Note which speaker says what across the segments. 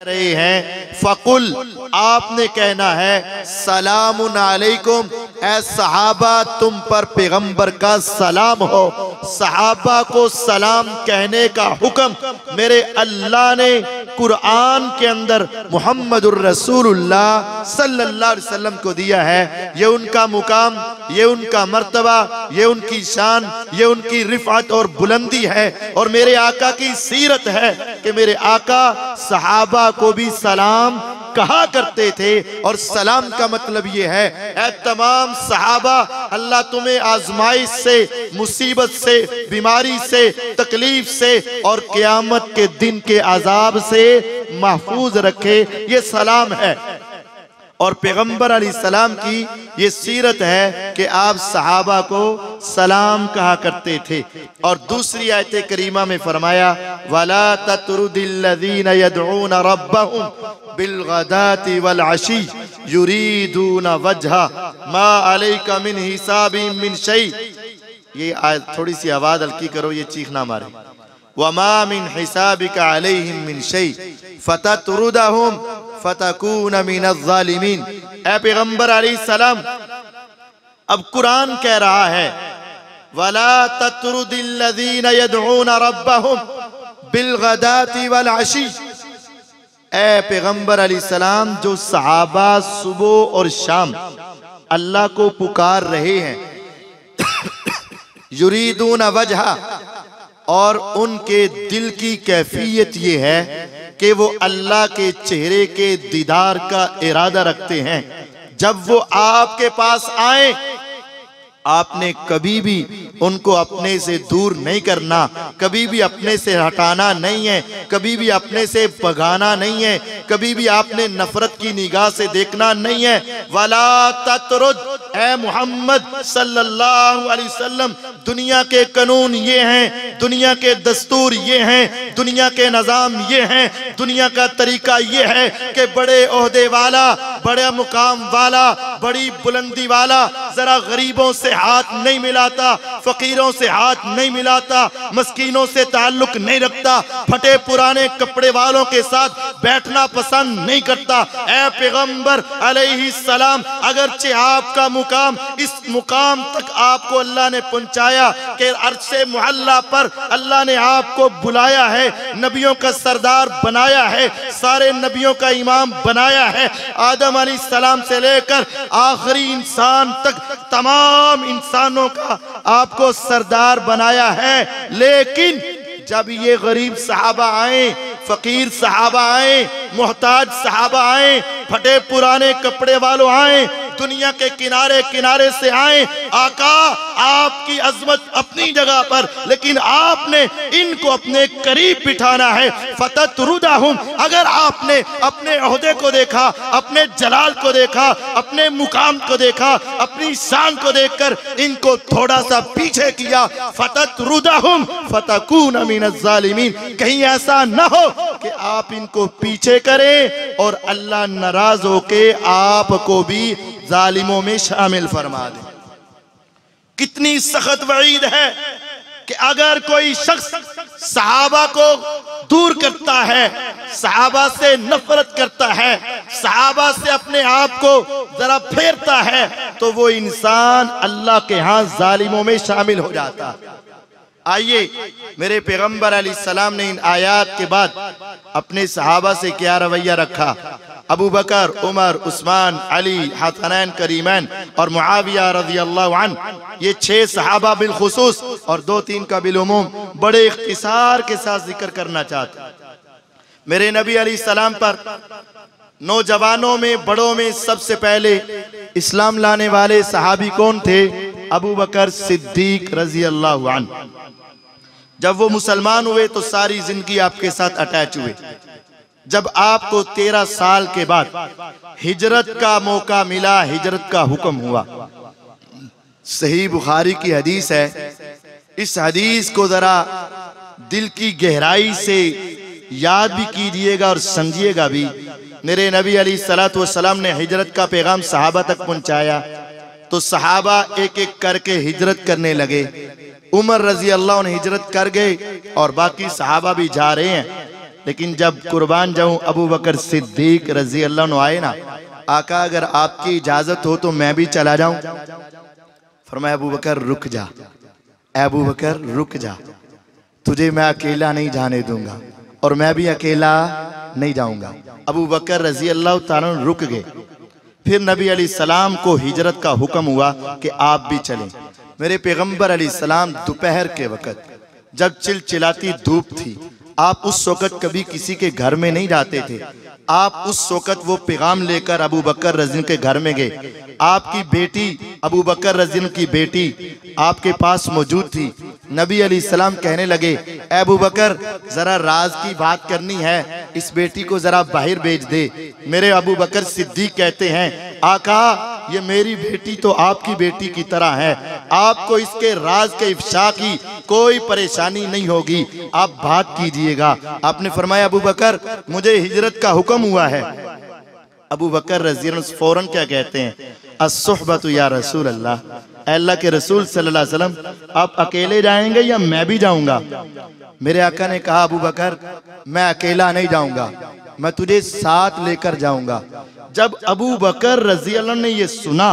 Speaker 1: रहे हैं, फकुल आपने कहना है सलामुन अलैकुम, ऐ सहाबा तुम पर पैगंबर का सलाम हो। सहाबा को सलाम कहने का हुक्म मेरे अल्लाह ने कुरान के अंदर मुहम्मदुर रसूलुल्लाह सल्लल्लाहु अलैहि वसल्लम को दिया है। ये उनका मुकाम, ये उनका मर्तबा, ये उनकी शान, ये उनकी रिफात और बुलंदी है। और मेरे आका की सीरत है कि मेरे आका सहाबा को भी सलाम कहा करते थे। और सलाम का मतलब ये है, ऐ तमाम सहाबा, अल्लाह तुम्हें आजमाइश से, मुसीबत से, बीमारी से, तकलीफ से और क़यामत के दिन के अजाब से महफूज रखे। ये सलाम है। और पैगंबर अलैहिस्सलाम की ये सीरत है कि आप सहाबा को सलाम कहा करते थे। और दूसरी आयत करीमा में फरमाया, वला ततरुदिल्लज़ीना यदऊना रब्बहुम बिलगदाति वल अशी युरीदूना वजहा मा अलैका मिन हिसाबिहिम मिन शै। ये आयत थोड़ी सी आवाज हल्की करो, ये चीख ना मारे। वमा मिन हिसाबिका अलैहिम मिन शै फततरुदहुम फतकून मिनज़्ज़ालिमीन। ऐ पैगंबर अलैहिस्सलाम, अब कुरान कह रहा है वला ततरुदिल्लज़ीना यदऊना रब्बहुम बिलगदाति वल अशी। ऐ पैगंबर अलैहिस्सलाम, जो सहाबा सुबह और शाम अल्लाह को पुकार रहे हैं, युरीदूना वजहा, और उनके दिल की कैफियत ये है कि वो अल्लाह के चेहरे के दीदार का इरादा रखते हैं। जब वो आपके पास आए, आपने कभी भी उनको अपने से दूर नहीं करना, कभी भी अपने से हटाना नहीं है, कभी भी अपने से भगाना नहीं है, कभी भी आपने नफरत की निगाह से देखना नहीं है। वला ततरुद, ऐ मोहम्मद सल्लल्लाहु अलैहि वसल्लम, दुनिया के कानून ये हैं, दुनिया के दस्तूर ये हैं, दुनिया के निज़ाम ये हैं, दुनिया का तरीका ये है कि बड़े ओहदे वाला, बड़ा मुकाम वाला, बड़ी बुलंदी वाला जरा गरीबों से हाथ नहीं मिलाता, फकीरों से हाथ नहीं मिलाता, मस्कीनों से ताल्लुक नहीं रखता, फटे पुराने कपड़े वालों के साथ बैठना पसंद नहीं करता। ऐ पैगंबर अलैहिस्सलाम, अगरचे आपका मुकाम, इस मुकाम तक आपको अल्लाह ने पहुंचाया कि अर्शे मुअल्ला पर अल्लाह ने आपको बुलाया है, नबियों का सरदार बनाया है, सारे नबियों का इमाम बनाया है। आदम अलैहिस्सलाम से लेकर आखिरी इंसान तक तमाम इंसानों का आपको सरदार बनाया है। लेकिन जब ये गरीब सहाबा आए, फकीर सहाबा आए, मोहताज सहाबा आए, फटे पुराने कपड़े वालों आए, दुनिया के किनारे किनारे से आए, आका आपकी अजमत अपनी जगह पर, लेकिन आपने इनको अपने करीब बिठाना है। फततरुदहुम, अगर आपने अपने ओहदे को देखा, अपने जलाल को देखा, अपने मुकाम को देखा, अपनी शान को देखकर इनको थोड़ा सा पीछे किया, फततरुदहुम फतकून मिनज़्ज़ालिमीन, कहीं ऐसा न हो कि आप इनको पीछे करें और अल्लाह नाराज होके आपको भी जालिमों में शामिल फरमा दे। कितनी सख्त वईद है कि अगर कोई शख्स सहाबा को दूर करता है, सहाबा से नफरत करता है, सहाबा से अपने आप को जरा फेरता है, तो वो इंसान अल्लाह के यहाँ जालिमों में शामिल हो जाता है। आइए, मेरे पैगंबर अलैहिस्सलाम ने इन आयात के बाद अपने सहाबा से क्या रवैया रखा। अबू बकर, उमर, उस्मान, अली, हसनैन करीमैन और मुआविया रज़ियल्लाहु अन्हु, ये 6 सहाबा बिलखुसूस और 2-3 का बिलुमूम बड़े इख्तिसार के साथ जिक्र करना चाहते। मेरे नबी अलैहिस्सलाम पर नौजवानों में, बड़ों में सबसे पहले इस्लाम लाने वाले सहाबी कौन थे? अबू बकर सिद्दीक रज़ियल्लाहु अन्हु। जब वो मुसलमान हुए तो सारी जिंदगी आपके साथ अटैच हुए। जब आपको 13 साल के बाद हिजरत का मौका मिला, हिजरत का हुक्म हुआ, सही बुखारी की हदीस है। इस हदीस को जरा दिल की गहराई से याद भी कीजिएगा और समझिएगा भी। मेरे नबी अलैहिस्सलातु वस्सलाम ने हिजरत का पैगाम सहाबा तक पहुंचाया तो सहाबा एक एक करके हिजरत करने लगे। उमर रजी अल्लाह ने हिजरत कर गए और बाकी सहाबा भी जा रहे हैं। लेकिन जब कुर्बान जाऊं अबू बकर सिद्दीक रजी अल्लाह अन्हु आए ना, आका अगर आपकी इजाजत हो तो मैं भी चला जाऊं। फरमाया अबू बकर रुक जा, अबू बकर रुक जा, तुझे मैं अकेला नहीं जाने दूंगा और मैं भी अकेला नहीं जाऊंगा। अबू बकर रजी अल्लाह ताला रुक गए। फिर नबी अलैहिस्सलाम को हिजरत का हुक्म हुआ कि आप भी चलें। मेरे पैगंबर अलैहिस्सलाम दोपहर के वक़्त जब चिलचिलाती धूप थी, आप उस वक़्त कभी किसी के घर में नहीं जाते थे। आप उस वक़्त वो पैगाम लेकर अबू बकर रज़ी के घर में गए। आपकी बेटी अबू बकर रज़ी की बेटी आपके पास मौजूद थी। नबी अलैहिस्सलाम कहने लगे, अबू बकर जरा राज की बात करनी है, इस बेटी को जरा बाहर भेज दे। मेरे अबू बकर सिद्दीक कहते हैं, आका ये मेरी बेटी तो आपकी बेटी की तरह है, आपको इसके राज के इफ्शा की कोई परेशानी नहीं होगी, आप बात कीजिएगा। आपने फरमाया अबू बकर मुझे हिजरत का हुक्म हुआ है। अबू बकर रज़ी अल्लाह फौरन क्या कहते हैं, अस्सुहबतु या रसूल अल्लाह, अल्लाह के रसूल सल्लल्लाहु अलैहि वसल्लम आप अकेले जाएंगे या मैं भी जाऊंगा? मेरे आका ने कहा अबू बकर मैं अकेला नहीं जाऊंगा, मैं तुझे साथ लेकर जाऊंगा। जब अबू बकर रज़ी अल्लाह ने ये सुना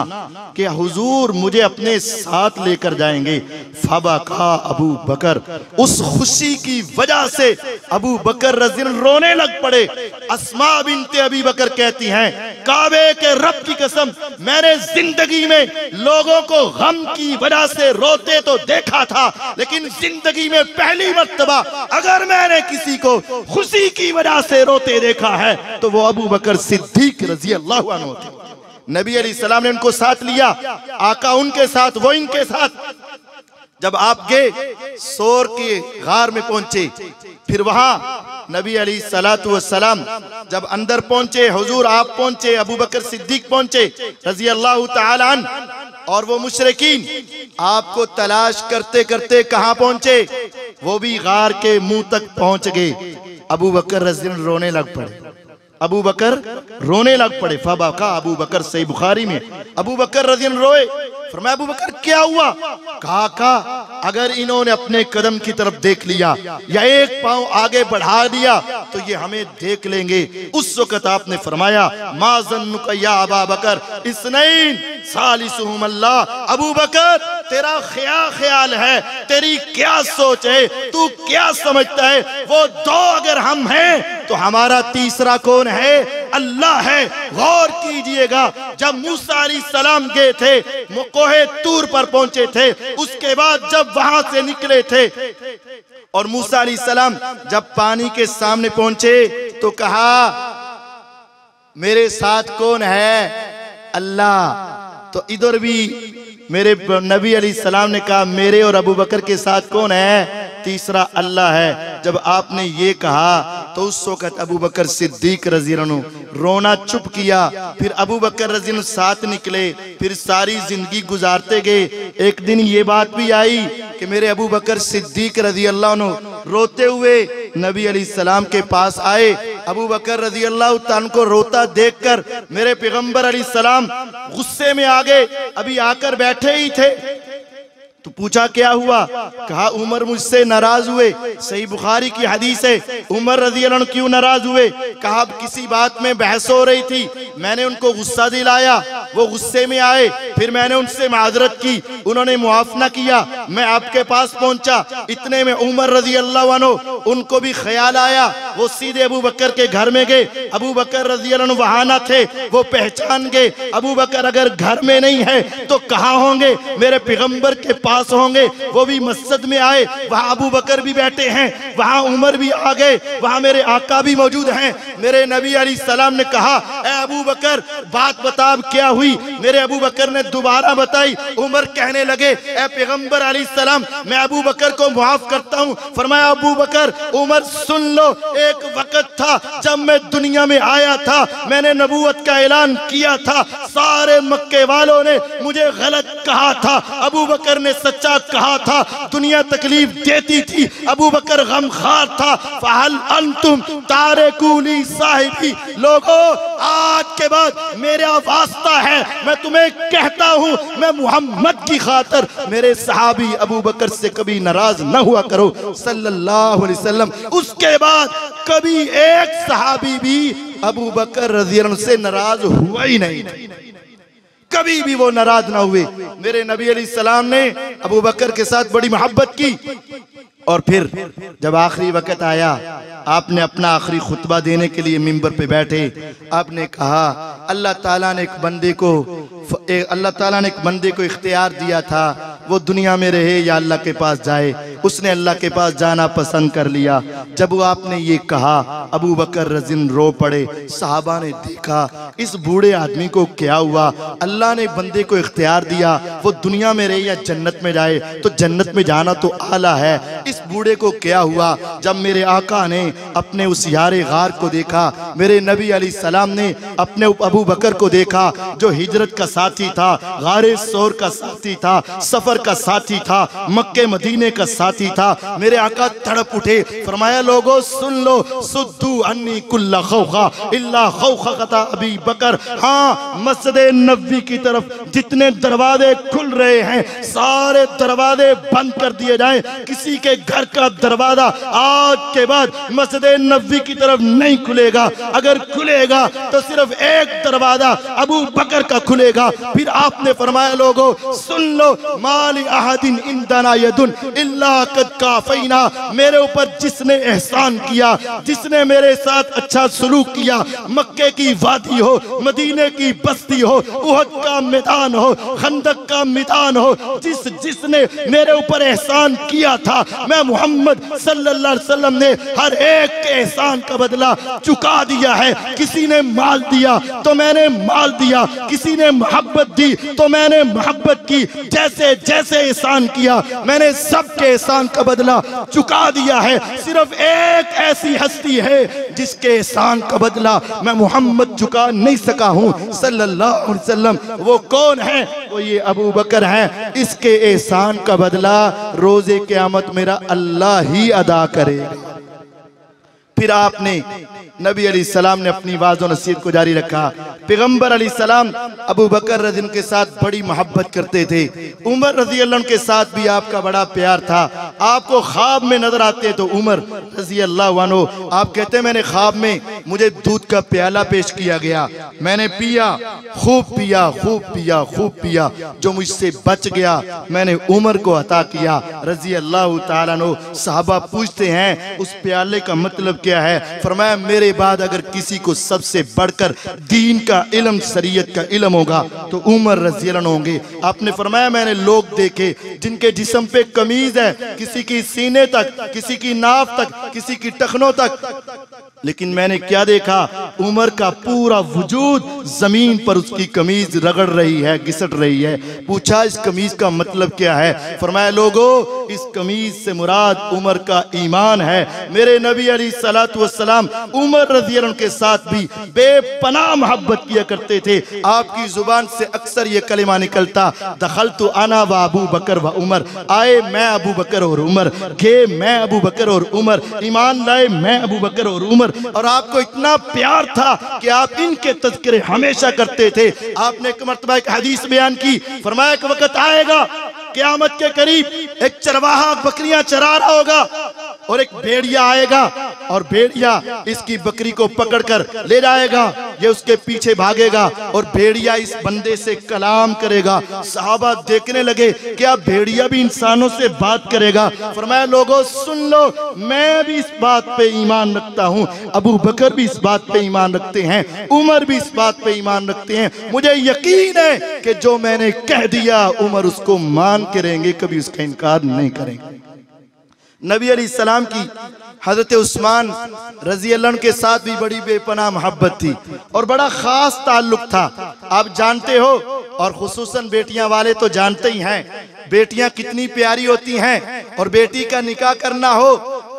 Speaker 1: कि हुजूर मुझे अपने साथ लेकर जाएंगे, फबका अबू बकर, उस खुशी की वजह से अबू बकर रज़ी अल्लाह रोने लग पड़े। अस्मा बिन्ते अबी बकर कहती हैं, काबे के रब की कसम मैंने जिंदगी में लोगों को गम की वजह से रोते तो देखा था, लेकिन जिंदगी में पहली मर्तबा अगर मैंने किसी को खुशी की वजह से रोते देखा है तो वो अबू बकर सिद्दीक रज़ी अल्लाह अन्हु थे। नबी अलैहिस्सलाम ने उनको साथ लिया, आका उनके साथ, वो इनके साथ। जब आप गए सोर के गार में पहुंचे, फिर वहां नबी अलैहिस्सलातु वस्सलाम जब अंदर पहुंचे, हुजूर आप पहुंचे, अबू बकर सिद्दीक पहुंचे रज़ी अल्लाह ताला अन्हु, और वो मुशरिकीन आपको तलाश करते करते कहां पहुंचे, वो भी गार के मुंह तक पहुंच गए। अबू बकर रज़ी अल्लाह रोने लग पड़े, अबू बकर रोने लग पड़े। फबका अबू बकर, सही बुखारी में अबू बकर रज़ी अल्लाह रोए। फरमाया अबू बकर क्या हुआ? कहा अगर इन्होंने अपने कदम की तरफ देख लिया या एक पांव आगे बढ़ा दिया तो ये हमें देख लेंगे। उस वक्त आपने फरमाया माज़न्नुका या अबा बकर इस्नैन सालिसुहुम अल्लाह, अबू बकर तेरा क्या ख्याल है, तेरी क्या सोच है, तू क्या समझता है, वो दो अगर हम हैं तो हमारा तीसरा कौन है? अल्लाह है। गौर कीजिएगा, जब मूसा अलैहिस्सलाम गए थे, कोहे तूर पर पहुंचे थे, उसके बाद जब वहां से निकले थे और मूसा अलैहिस्सलाम जब पानी के सामने पहुंचे तो कहा मेरे साथ कौन है? अल्लाह। तो इधर भी मेरे नबी अलैहिस्सलाम ने कहा मेरे और अबू बकर के साथ कौन है? तीसरा अल्लाह है। जब आपने ये कहा तो उस वक्त अबू बकर सिद्दीक रज़ी अल्लाह अन्हु रोना चुप किया। फिर अबू बकर रज़ी अल्लाह साथ निकले, फिर सारी जिंदगी गुजारते गए। एक दिन ये बात भी आई कि मेरे अबू बकर सिद्दीक रज़ी अल्लाह अन्हु रोते हुए नबी अलैहिस्सलाम के पास आए। अबू बकर रज़ी अल्लाह ताला को रोता देखकर मेरे पैगंबर अलैहिस्सलाम गुस्से में आ गए। अभी आकर बैठे ही थे तो पूछा क्या हुआ? कहा उमर मुझसे नाराज हुए। सही बुखारी की हदीस है, उमर रज़ी अल्लाह अन्हु क्यों नाराज हुए? कहा किसी बात में बहस हो रही थी, मैंने उनको गुस्सा दिलाया, वो गुस्से में आए, फिर मैंने उनसे माजरत की, उन्होंने मुआफ ना किया, मैं आपके पास पहुंचा। इतने में उमर रज़ी अल्लाह अन्हु उनको भी ख्याल आया, वो सीधे अबू बकर के घर में गए। अबू बकर रज़ी अल्लाह अन्हु वहां ना थे, वो पहचान गए अबू बकर अगर घर में नहीं है तो कहाँ होंगे? मेरे पैगंबर के पास होंगे। वो भी मस्जिद में आए, वहां अबू बकर भी बैठे हैं, वहां उमर भी आ गए, वहां मेरे आका भी मौजूद हैं। मेरे नबी अलैहिस्सलाम ने कहा ए अबू बकर बात बता क्या हुई? मेरे अबू बकर ने दोबारा बताई। उमर कहने लगे ए पैगंबर अलैहिस्सलाम मैं अबू बकर को माफ करता हूँ। फरमाया अबू बकर उमर सुन लो, एक वक्त था जब मैं दुनिया में आया था, मैंने नबूवत का ऐलान किया था, सारे मक्के वालों ने मुझे गलत कहा था, अबू बकर ने सच्चा कहा था, दुनिया तकलीफ देती थी, अबू बकर गमखार था। फहल अंतुम तारिकूनी साहिबी, लोगों आज के बाद मेरा वास्ता है, मैं तुम्हें कहता हूं, मैं मोहम्मद की खातिर मेरे सहाबी अबू बकर से कभी नाराज न हुआ करो सल्लल्लाहु अलैहि वसल्लम। उसके बाद कभी एक सहाबी भी अबू बकर रज़ी अल्लाह से नाराज हुआ ही नहीं, कभी भी वो नाराज ना हुए। मेरे नबी अलैहिस्सलाम ने अबू बकर के साथ बड़ी मोहब्बत की। और फिर जब आखिरी वक्त आया, आपने अपना आखिरी खुतबा देने के लिए मिंबर पे बैठे, आपने कहा अल्लाह ताला ने एक बंदे को इख्तियार दिया था, वो दुनिया में रहे या अल्लाह के पास जाए। उसने अल्लाह के पास जाना पसंद कर लिया। जब वो आपने ये कहा, अबू बकर रज़िन रो पड़े। सहाबा ने देखा इस बूढ़े आदमी को क्या हुआ, अल्लाह ने बंदे को इख्तियार दिया, वो दुनिया में रहे या जन्नत में जाए, तो जन्नत में जाना तो आला है, इस बूढ़े को क्या हुआ। जब मेरे आका ने अपने उस यारे गार को देखा, मेरे नबी अलैहिस्सलाम ने अपने अबू बकर को देखा जो हिजरत का साथी था, गारे सौर का साथी था, सफर का साथी था, मक्के मदीने का साथी था। मेरे आका तड़प उठे, फरमाया लोगों सुन लो, सुद्दू अन्नी कुल्ला खौखा इल्ला खौखता अबी बकर। हाँ, मस्जिद नबवी की तरफ जितने दरवाजे खुल रहे हैं सारे दरवाजे बंद कर दिए जाएं। किसी के घर का दरवाजा आज के बाद मस्जिद नबवी की तरफ नहीं खुलेगा। अगर खुलेगा तो सिर्फ एक दरवाजा अबू बकर का खुलेगा। फिर आपने फरमाया लोगों सुन लो, माली अहदिन इंदना यदुन इल्ला कद काफैना। मेरे ऊपर जिसने एहसान किया, जिसने मेरे साथ अच्छा सलूक किया, मक्के की वादी हो, मदीने की बस्ती हो, उहद का मैदान हो, खंदक का मैदान हो, जिसने मेरे ऊपर एहसान किया था, मैं मोहम्मद सल्लल्लाहु अलैहि वसल्लम ने हर एक के एहसान का बदला चुका दिया है। किसी ने माल दिया तो मैंने माल दिया, किसी ने मोहब्बत दी तो मैंने मोहब्बत की। जैसे जैसे एहसान किया मैंने सबके एहसान का बदला चुका दिया है। सिर्फ एक ऐसी हस्ती है जिसके एहसान का बदला मैं मोहम्मद चुका नहीं सका हूं सल्लल्लाहु अलैहि वसल्लम। वो कौन है? वो ये अबू बकर है। इसके एहसान का बदला रोजे क़यामत मेरा अल्लाह ही अदा करेगा। फिर आपने नबी अलैहिस्सलाम ने अपनी वाज़ और नसीहत को जारी रखा। पैगंबर अलैहिस्सलाम अबू बकर रज़ी के साथ बड़ी मोहब्बत करते थे। उमर रज़ी अल्लाह के साथ भी आपका बड़ा प्यार था। आपको ख्वाब में नजर आते तो उमर रज़ी अल्लाह अन्हु, आप कहते मैंने ख्वाब में मुझे दूध का प्याला पेश किया गया, मैंने पिया, खूब पिया, खूब पिया, खूब पिया, जो मुझसे बच गया मैंने उमर को अता किया रज़ी अल्लाह तआला अन्हु। सहाबा पूछते हैं उस प्याले का मतलब क्या है? फरमाया मेरे बाद अगर किसी को सबसे बढ़कर दीन का इल्म, शरीयत का इल्म होगा तो उमर रज़ी अल्लाह अन्हु होंगे। आपने फरमाया मैंने लोग देखे जिनके जिस्म पे कमीज है, किसी की सीने तक, किसी की नाफ तक, किसी की टखनों तक, लेकिन मैंने क्या देखा? उमर का पूरा वजूद जमीन पर उसकी कमीज रगड़ रही है, घिसट रही है। पूछा इस कमीज का मतलब क्या है? फरमाया लोगों इस कमीज से मुराद उमर का ईमान है। मेरे नबी अलैहिस्सलातु वस्सलाम उमर रज़ी अल्लाह के साथ भी बेपनाह मोहब्बत किया करते थे। आपकी जुबान से अक्सर ये कलिमा निकलता, दखलतु अना व अबू बकर व उमर, आए मैं अबू बकर और उमर, गए मैं अबू बकर और उमर, ईमान लाए मैं अबू बकर और उमर। और आपको इतना प्यार था कि आप इनके तज़किरे हमेशा करते थे। आपने एक मर्तबा एक हदीस बयान की, फरमाया कि वक़्त आएगा क़यामत के करीब एक चरवाहा बकरियां चरा रहा होगा और एक भेड़िया आएगा और भेड़िया इसकी बकरी को पकड़कर ले जाएगा, ये उसके पीछे भागेगा और भेड़िया इस बंदे से कलाम करेगा। सहाबा देखने लगे क्या भेड़िया भी इंसानों से बात करेगा? फरमाया लोगों सुन लो, मैं भी इस बात पे ईमान रखता हूँ, अबू बकर भी इस बात पे ईमान रखते हैं, उमर भी इस बात पे ईमान रखते हैं। मुझे यकीन है कि जो मैंने कह दिया उमर उसको मान के रहेंगे, कभी उसका इनकार नहीं करेंगे। नबी अलैहिस्सलाम की हजरत उस्मान रज़ी अल्लाह के साथ भी बड़ी बेपनाह मोहब्बत थी और बड़ा खास ताल्लुक था। आप जानते हो और खुसूसन बेटियां वाले तो जानते ही हैं, बेटियां कितनी प्यारी होती हैं। और बेटी का निकाह करना हो,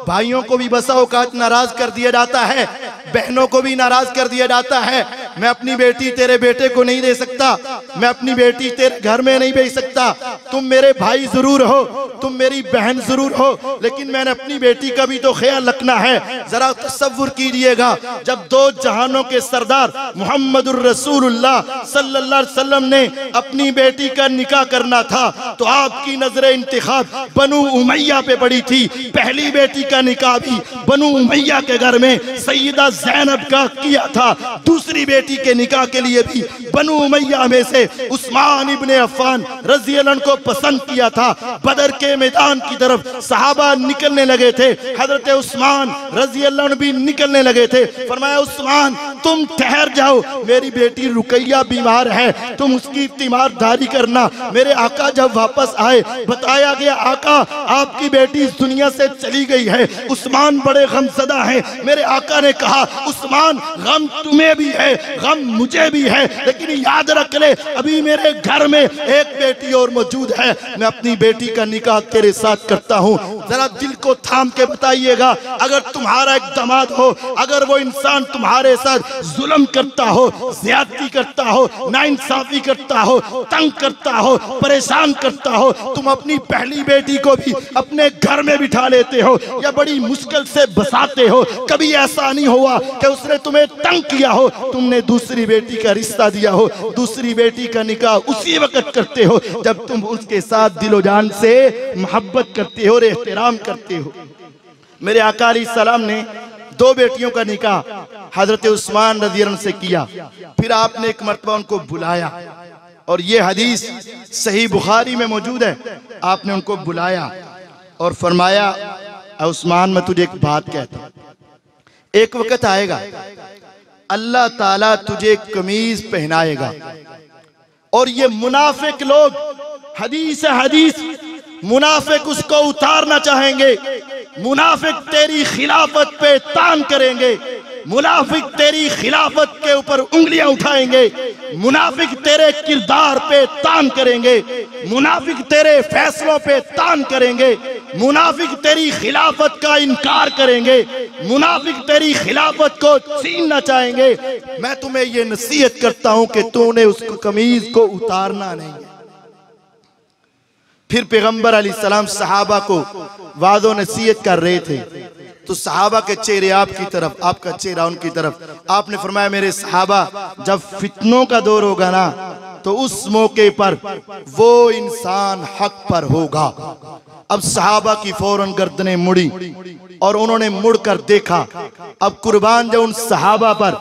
Speaker 1: भाइयों को भी बसा औकात नाराज कर दिया जाता है, बहनों को भी नाराज कर दिया जाता है। मैं अपनी बेटी तेरे बेटे को नहीं दे सकता, मैं अपनी बेटी तेरे घर में नहीं भेज सकता, तुम मेरे भाई जरूर हो, तुम मेरी बहन जरूर हो, लेकिन मैंने अपनी बेटी का भी तो ख्याल रखना है। जरा तसव्वुर कीजिएगा, जब दो जहानों के सरदार मुहम्मदुर रसूलुल्लाह सल्लल्लाहु अलैहि वसल्लम ने अपनी बेटी का निकाह करना था तो आपकी नजर इंतिखाब बनु उमैया पे पड़ी थी। पहली बेटी का निकाह भी बनु उमैया के घर में सैयदा ज़ैनब का किया था, दूसरी बेटी के निकाह के लिए भी बनु उमैया में से उस्मान इब्ने अफ़्फ़ान रज़ी अल्लाह अन्हु को पसंद किया था। बदर के मैदान की तरफ सहाबा निकलने लगे थे, हजरत उस्मान रज़ी अल्लाह अन्हु भी निकलने लगे थे। फरमाया उस्मान तुम ठहर जाओ, मेरी बेटी रुकैया बीमार है, तुम उसकी तीमारदारी करना। मेरे आका जब वापस आए बताया गया आका आपकी बेटी इस दुनिया से चली गई है। उस्मान बड़े गमज़दा हैं। मेरे आका ने कहा उस्मान गम तुम्हें भी है, गम मुझे भी है, लेकिन याद रख ले अभी मेरे घर में एक बेटी और मौजूद है, मैं अपनी बेटी का निकाह तेरे साथ करता हूँ। जरा दिल को थाम के बताइएगा, अगर तुम्हारा एक दामाद हो, अगर वो इंसान तुम्हारे साथ जुल्म करता हो, ज्यादती करता हो, नाइंसाफी करता हो, तंग करता हो, परेशान करता हो, तुम अपनी पहली बेटी को भी अपने घर में बिठा लेते हो या बड़ी मुश्किल से बसाते हो। कभी ऐसा नहीं हुआ कि उसने तुम्हें तंग किया हो, तुमने दूसरी बेटी का रिश्ता दिया हो, दूसरी बेटी का निकाह उसी वक्त करते हो जब तुम उसके साथ दिलो जान से मोहब्बत करते हो और एहतराम करते हो। मेरे आका अलैहि सलाम ने दो बेटियों का निकाह हजरत उस्मान रज़ी अल्लाह से किया। फिर आपने एक मर्तबा उनको बुलाया और ये हदीस सही बुखारी में मौजूद है। आपने उनको बुलाया और फरमाया उस्मान मैं तुझे एक बात कहता हूं, एक वक्त आएगा अल्लाह ताला तुझे कमीज पहनाएगा और ये मुनाफिक लोग, हदीस है हदीस, मुनाफिक उसको उतारना चाहेंगे, मुनाफिक तेरी खिलाफत पे तान करेंगे, मुनाफिक तेरी खिलाफत के ऊपर उंगलियां उठाएंगे, मुनाफिक तेरे किरदार पे तान करेंगे, मुनाफिक तेरे फैसलों पे तान करेंगे, मुनाफिक तेरी खिलाफत का इनकार करेंगे, मुनाफिक तेरी खिलाफत को छीनना चाहेंगे। मैं तुम्हें ये नसीहत करता हूं कि तूने उसको कमीज को उतारना नहीं। फिर पैगंबर अलैहिस्सलाम सहाबा को वादो नसीहत कर रहे थे तो सहाबा के चेहरे आपकी तरफ, आपका चेहरा उनकी तरफ। आपने फरमाया मेरे सहाबा जब फितनों का दौर होगा ना तो उस मौके पर वो इंसान हक पर होगा। अब सहाबा की फौरन गर्दनें मुड़ी और उन्होंने मुड़कर देखा। अब कुर्बान जो उन सहाबा पर,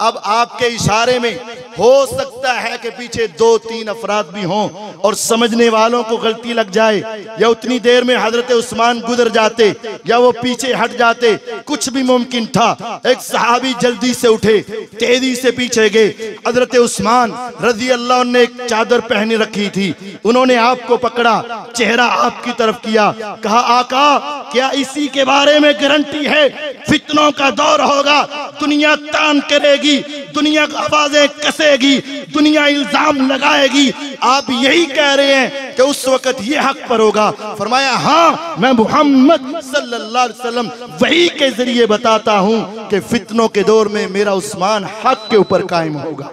Speaker 1: अब आपके इशारे में हो सकता है कि पीछे दो तीन अफराद भी हों और समझने वालों को गलती लग जाए, या उतनी देर में हजरत उस्मान गुजर जाते या वो पीछे हट जाते, कुछ भी मुमकिन था। एक सहाबी जल्दी से उठे, तेजी से पीछे गए। हजरत उस्मान रजी अल्लाह ने एक चादर पहनी रखी थी, उन्होंने आपको पकड़ा, चेहरा आपकी तरफ किया, कहा आका क्या इसी के बारे में गारंटी है फितनों का दौर होगा, दुनिया तान करेगी, दुनिया आवाजें कसेगी, दुनिया इल्जाम लगाएगी, आप यही कह रहे हैं कि उस वक्त ये हक पर होगा? फरमाया हाँ मैं मुहम्मद सल्लल्लाहु अलैहि वसल्लम वही के जरिए बताता हूं कि फितनों के दौर में मेरा उस्मान हक के ऊपर कायम होगा।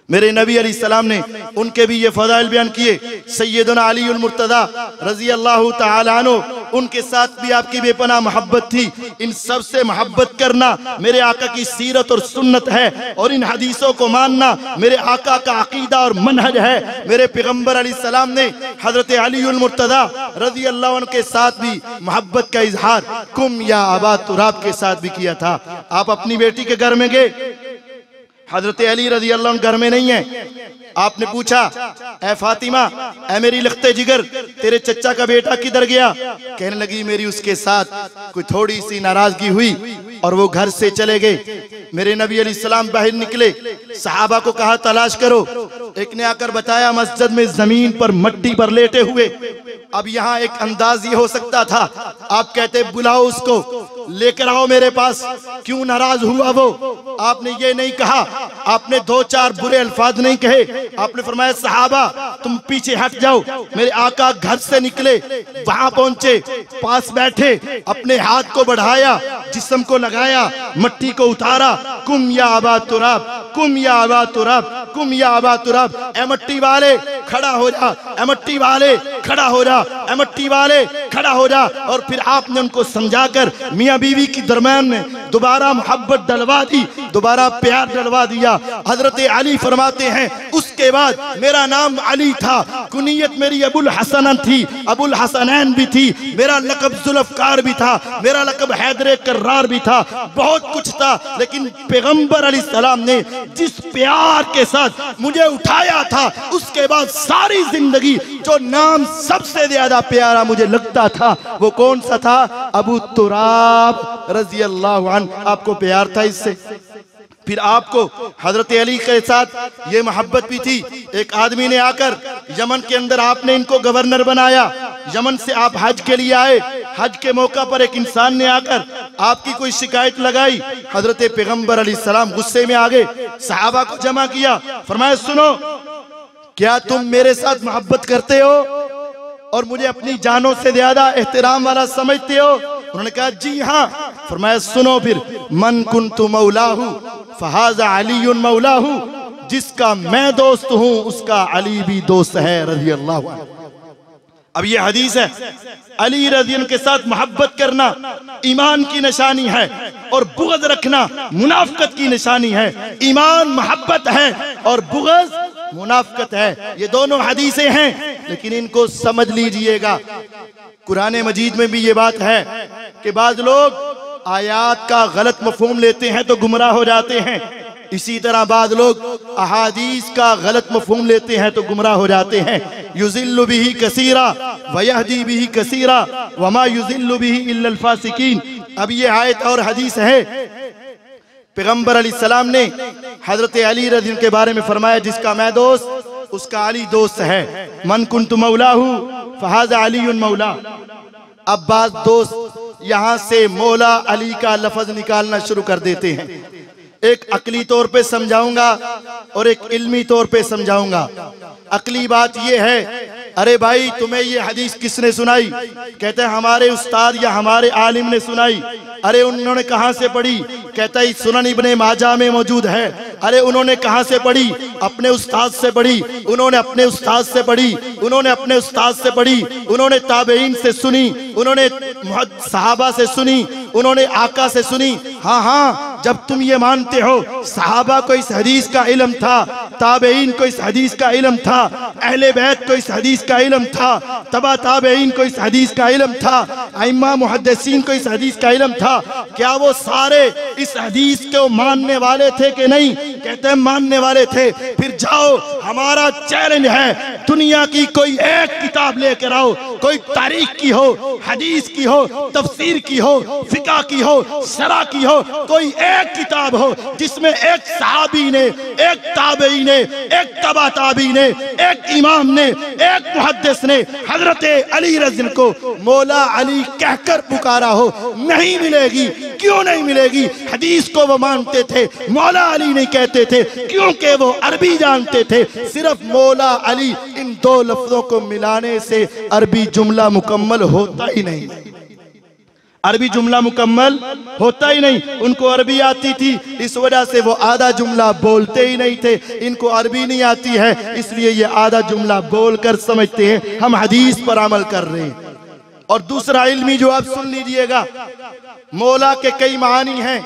Speaker 1: मेरे नबी अलैहिस्सलाम ने उनके भी ये फज़ाइल बयान किए। सैयदना अली उल मुर्तज़ा रज़ी अल्लाह तआला अन्हु, उनके साथ भी आपकी बेपनाह मोहब्बत थी। इन सब से मोहब्बत करना मेरे आका की सीरत और सुन्नत है और इन हदीसों को मानना मेरे आका का अकीदा और मनहज है। मेरे पैगंबर अलैहिस्सलाम ने हजरत अली उल मुर्तज़ा रज़ी अल्लाह अन्हु के साथ भी मोहब्बत का इजहार कुम या अबा तुराब के साथ भी किया था। आप अपनी बेटी के घर में गए, हजरत अली रज़ी अल्लाह अन्हु घर में नहीं है। आपने पूछा ए फातिमा, ए मेरी लख्ते जिगर, तेरे चचा का बेटा किधर गया? कहने लगी मेरी उसके साथ कोई थोड़ी सी नाराजगी हुई और वो घर से चले गए। मेरे नबी अलैहिस्सलाम बाहर निकले, सहाबा को कहा तलाश करो। एक ने आकर बताया मस्जिद में जमीन पर मट्टी पर लेटे हुए। अब यहाँ एक अंदाज ये हो सकता था, आप कहते बुलाओ उसको, लेकर आओ मेरे पास, क्यों नाराज हुआ वो? आपने ये नहीं कहा, आपने दो चार बुरे अल्फाज नहीं कहे, आपने फरमाया सहाबा तुम पीछे हट जाओ। मेरे आका घर से निकले, वहां पहुंचे, पास बैठे, अपने हाथ को बढ़ाया, जिस्म को लगाया, मट्टी को उतारा, कुम या अबा तुराब, कुम या अबा तुराब, कुम या अबा तुराब, ए मिट्टी वाले खड़ा हो जा, ए मिट्टी वाले खड़ा हो जा, ए मिट्टी वाले खड़ा हो जा। और फिर आपने उनको समझाकर मियाँ बीवी की दरमियान में दोबारा मोहब्बत डलवा दी, दोबारा प्यार डलवा दिया। हजरत अली फरमाते हैं उसके बाद मेरा नाम अली था, कुनियत मेरी अबुल हसन थी, अबुल हसनैन भी थी, मेरा लक़ब जुल्फ़कार भी था, मेरा लक़ब हैदर कर्रार भी था, बहुत कुछ था। लेकिन पैगंबर अलैहिस्सलाम ने जिस प्यार के साथ मुझे उठाया था, उसके बाद सारी जिंदगी जो नाम सबसे ज्यादा प्यारा मुझे लगता था वो कौन सा था? अबू तुराब रज़ी अल्लाहु अन्हु। आपको प्यार था इससे। फिर आपको हजरत अली के साथ ये मोहब्बत भी थी। एक आदमी ने आकर यमन के अंदर आपने इनको गवर्नर बनाया, यमन से आप हज के लिए आए, हज के मौका पर एक इंसान ने आकर आपकी कोई शिकायत लगाई। हजरत पैगंबर अलैहिस्सलाम गुस्से में आ गए, सहाबा को जमा किया, फरमाया सुनो, क्या तुम मेरे साथ मोहब्बत करते हो और मुझे अपनी जानों से ज्यादा एहतराम वाला समझते हो? उन्होंने कहा जी हाँ। फरमाया सुनो फिर, मन कुन्तु मौलाहु फहाज़ा अलीयुन मौलाहु, जिसका मैं दोस्त हूं उसका अली भी दोस्त है रज़ी अल्लाहु अन्हु। अब ये हदीस है, अली रज़ी अल्लाहु के साथ मोहब्बत करना ईमान की निशानी है और बुग़्ज़ रखना मुनाफ़िक़त की निशानी है। ईमान मोहब्बत है और बुग़्ज़ मुनाफ़िक़त है। ये दोनों हदीसें हैं, लेकिन इनको समझ लीजिएगा। कुरान मजीद में भी ये बात है कि बाज़ लोग आयात का गलत मफ़हूम लेते हैं तो गुमराह हो जाते हैं, इसी तरह बाज़ लोग अहादीस का गलत मफ़हूम लेते हैं तो गुमराह हो जाते हैं। युज़िल्लु बिही कसीरा व यहदी बिही कसीरा वमा युज़िल्लु बिही इल्लल फासिकीन। अब ये आयत और हदीस है, पैगंबर अलैहिस्सलाम ने हजरत अली रज़ी अल्लाहु के बारे में फरमाया जिसका मैं दोस्त उसका अली दोस्त है। मन कुन्तु मौलाहु फहाज़ा अलीयुन मौला। अब बाज़ दोस्त यहाँ से मौला अली का लफ्ज निकालना शुरू कर देते हैं। एक अकली तौर पे समझाऊंगा और एक इल्मी तौर पे समझाऊंगा। अकली बात यह है, अरे भाई तुम्हें ये हदीस किसने सुनाई? कहते हैं हमारे उस्ताद या हमारे आलिम ने सुनाई। अरे उन्होंने कहाँ से पढ़ी? कहता है सुनन इब्ने माजा में मौजूद है। अरे उन्होंने कहाँ से पढ़ी? अपने उस्ताद से पढ़ी। उन्होंने अपने उस्ताद से पढ़ी, उन्होंने अपने उस्ताद से पढ़ी, उन्होंने ताबईन से सुनी, उन्होंने सहाबा से सुनी, उन्होंने आका से सुनी। हाँ हाँ, जब तुम ये मानते हो सहाबा को इस हदीस का इल्म था, ताबईन को इस हदीस का इल्म था, अहले बैत को इस हदीस का इल्म था, तबा ताबईन को इस हदीस का इल्म था, अइम्मा मुहद्दिसीन को इस हदीस का इल्म था, क्या वो सारे इस हदीस को मानने वाले थे कि नहीं? कहते हैं मानने वाले थे। फिर जाओ, हमारा चैलेंज है, दुनिया की कोई एक किताब लेकर आओ, कोई तारीख की हो, हदीस की हो, तफसीर की हो, फिका की हो, शरा की हो, कोई एक किताब हो जिसमें एक सहाबी ने, एक ताबई ने, एक तबा ताबी ने, एक इमाम ने, एक मुहद्दिस ने हजरत अली रज़ी अल्लाहु को मौला अली कहकर पुकारा हो। नहीं मिलेगी। क्यों नहीं मिलेगी? हदीस को वो मानते थे, मौला अली नहीं कहते थे, क्योंकि वो अरबी जानते थे। सिर्फ मौला अली, इन दो लफ्जों को मिलाने से अरबी जुमला मुकम्मल होता ही नहीं। अरबी जुमला मुकम्मल होता ही नहीं। उनको अरबी आती थी, इस वजह से वो आधा जुमला बोलते ही नहीं थे। इनको अरबी नहीं आती है, इसलिए ये आधा जुमला बोलकर समझते हैं हम हदीस पर अमल कर रहे हैं। और दूसरा इल्मी जो आप सुन लीजिएगा, मौला के कई मानी हैं।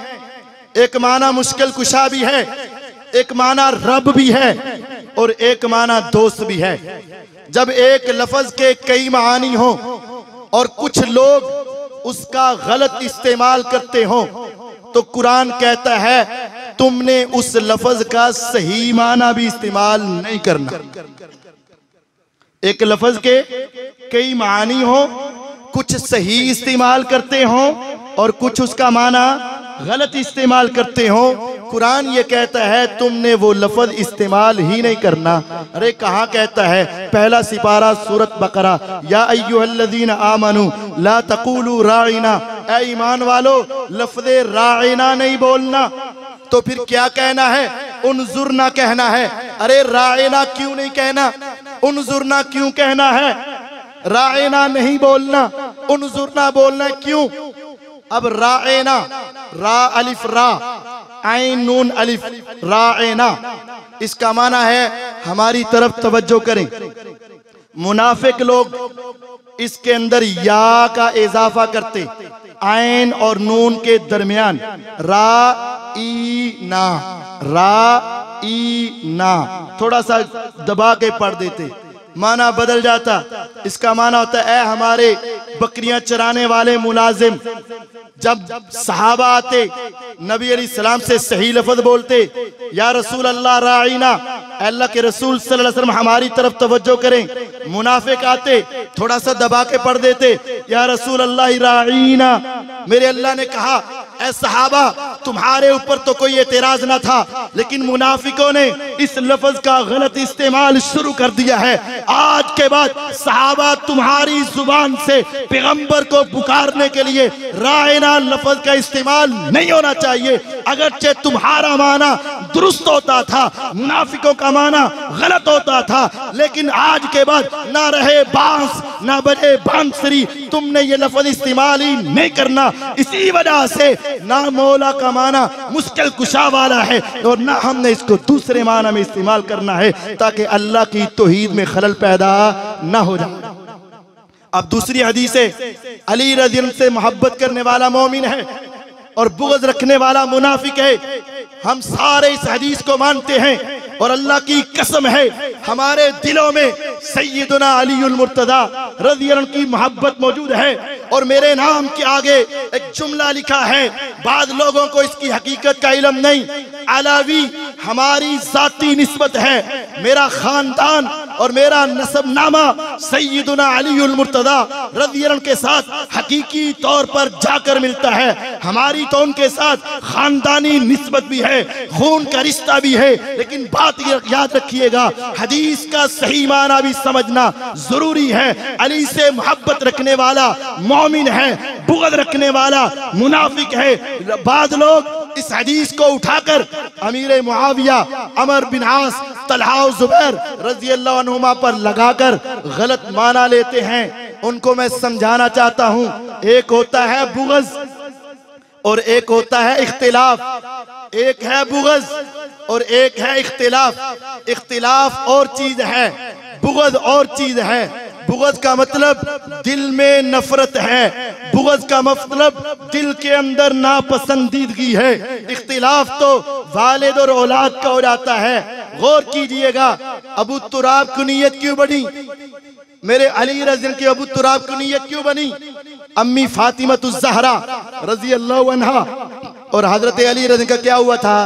Speaker 1: एक माना मुश्किल कुशा भी है, एक माना रब भी है और एक माना दोस्त भी है। जब एक लफ्ज के कई मानी हो और कुछ लोग उसका गलत इस्तेमाल करते हो, तो कुरान कहता है तुमने उस लफ्ज का सही माना भी इस्तेमाल नहीं करना। एक लफ्ज के कई मानी हो, कुछ सही इस्तेमाल करते हो और कुछ उसका माना गलत इस्तेमाल करते हो। कुरान ये कहता है तुमने वो लफ्ज इस्तेमाल ही नहीं करना। अरे कहाँ कहता है? पहला सिपारा सूरत बकरा, या अय्युहल्लज़ीना आमनू ला तक़ूलू राइना, ऐ ईमान वालो लफ्ज़े राइना नहीं बोलना। तो फिर क्या कहना है? उन्जुरना कहना है। अरे राइना क्यों नहीं कहना? उन्जुरना क्यों कहना है? राइना नहीं बोलना, उन्जुरना बोलना क्यों? अब राइना, रा अलिफ रा, ऐन नून अलिफ, राइना, इसका माना है हमारी तरफ तवज्जो करें। मुनाफिक लोग इसके अंदर या का इजाफा करते, आइन और नून के दरमियान, रा ई ना, रा ई ना, थोड़ा सा दबा के पढ़ देते, माना बदल जाता। इसका माना होता है, ए हमारे बकरियां चराने वाले मुलाजिम। जब सहाबा आते नबी अलैहिस्सलाम से सही लफ्ज बोलते, या रसूल अल्लाह राईना, अल्लाह के रसूल सल्लल्लाहु अलैहि वसल्लम हमारी तरफ तवज्जो करें। मुनाफिक आते थोड़ा सा दबा के पढ़ देते, या रसूल अल्लाह राईना, मेरे अल्लाह ने कहा ऐ सहाबा तुम्हारे ऊपर तो कोई एतराज ना था, लेकिन मुनाफिकों ने इस लफ्ज का गलत इस्तेमाल शुरू कर दिया है। आज के बाद सहाबा तुम्हारी जुबान से पैगंबर को पुकारने के लिए रायना लफ्ज का इस्तेमाल नहीं होना चाहिए। अगरचे तुम्हारा माना दुरुस्त होता था, मुनाफिकों का माना गलत होता था, लेकिन आज के बाद ना रहे बांस ना बजे बांसुरी, तुमने ये लफ्ज इस्तेमाल ही नहीं करना। इसी वजह से ना मौला का माना मुश्किल कुशा वाला है और ना हमने इसको दूसरे माना में इस्तेमाल करना है, ताकि अल्लाह की तौहीद में खलल पैदा ना हो जाए। अब दूसरी हदीस है, अली रज़ी अल्लाह से मोहब्बत करने वाला मोमिन है और बुग़्ज़ रखने वाला मुनाफिक है। हम सारे इस हदीस को मानते हैं और अल्लाह की कसम है हमारे दिलों में सैयदना अलीउल मुर्तज़ा रज़ी अल्लाह की मोहब्बत मौजूद है। और मेरे नाम के आगे एक जुमला लिखा है, बाद लोगों को इसकी हकीकत का इल्म नहीं। अलावी हमारी जाती निस्बत है, मेरा खानदान और मेरा नसबनामा सैयदना अलीउल मुर्तज़ा रज़ी अल्लाह के साथ हकीकी तौर पर जाकर मिलता है। हमारी तो उनके साथ खानदानी निस्बत भी है, खून का रिश्ता भी है, लेकिन बात याद रखिएगा, हदीस का सही माना भी समझना जरूरी है। अली से मोहब्बत रखने वाला मोमिन है, बुग़्ज़ रखने वाला मुनाफिक है। बाद लोग इस हदीस को उठाकर अमीर मुआविया, अमर बिन आस, तलहा और जुबैर रज़ी अल्लाह अन्हुमा पर लगाकर गलत माना लेते हैं। उनको मैं समझाना चाहता हूँ, एक होता है बुग़्ज़ और एक होता है इख्तिलाफ। एक है बुग़्ज़ और एक है इख्तिलाफ। इख्तिलाफ और चीज है, बुग़्ज़ और चीज है। बुग़्ज़ का मतलब दिल में नफरत है, बुग़्ज़ का मतलब दिल के अंदर नापसंदीदगी है। इख्तिलाफ तो वालिद और औलाद का हो जाता है। गौर कीजिएगा, अबू तुराब की नीयत क्यों बनी? मेरे अली रज़ी अल्लाह की अबू तुराब की नीयत क्यों बनी? अम्मी फातिमतुज़ ज़हरा रज़ी अल्लाह अन्हा और हजरत अली रज़ी का क्या हुआ था?